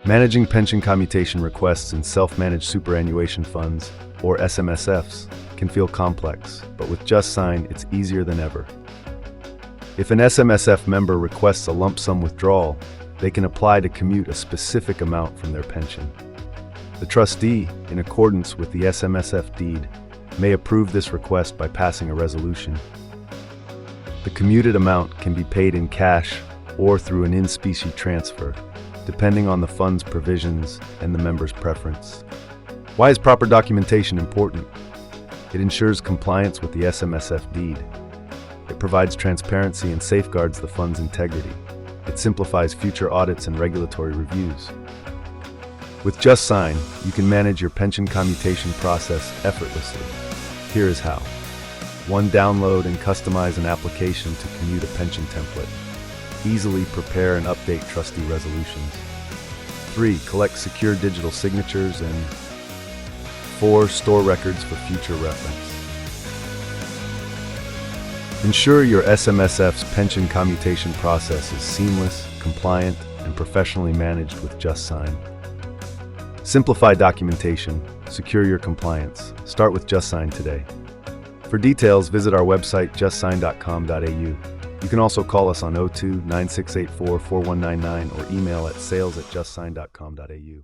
Managing pension commutation requests in self-managed superannuation funds, or SMSFs, can feel complex, but with JustSign, it's easier than ever. If an SMSF member requests a lump sum withdrawal, they can apply to commute a specific amount from their pension. The trustee, in accordance with the SMSF deed, may approve this request by passing a resolution. The commuted amount can be paid in cash or through an in-specie transfer, depending on the fund's provisions and the member's preference. Why is proper documentation important? It ensures compliance with the SMSF deed. It provides transparency and safeguards the fund's integrity. It simplifies future audits and regulatory reviews. With JustSign, you can manage your pension commutation process effortlessly. Here is how. 1. Download and customize an application to commute a pension template. Easily prepare and update trustee resolutions. 3. Collect secure digital signatures. And 4. Store records for future reference. Ensure your SMSF's pension commutation process is seamless, compliant, and professionally managed with JustSign. Simplify documentation, secure your compliance. Start with JustSign today. For details, visit our website justsign.com.au. You can also call us on 02-9684-4199 or email at sales@justsign.com.au.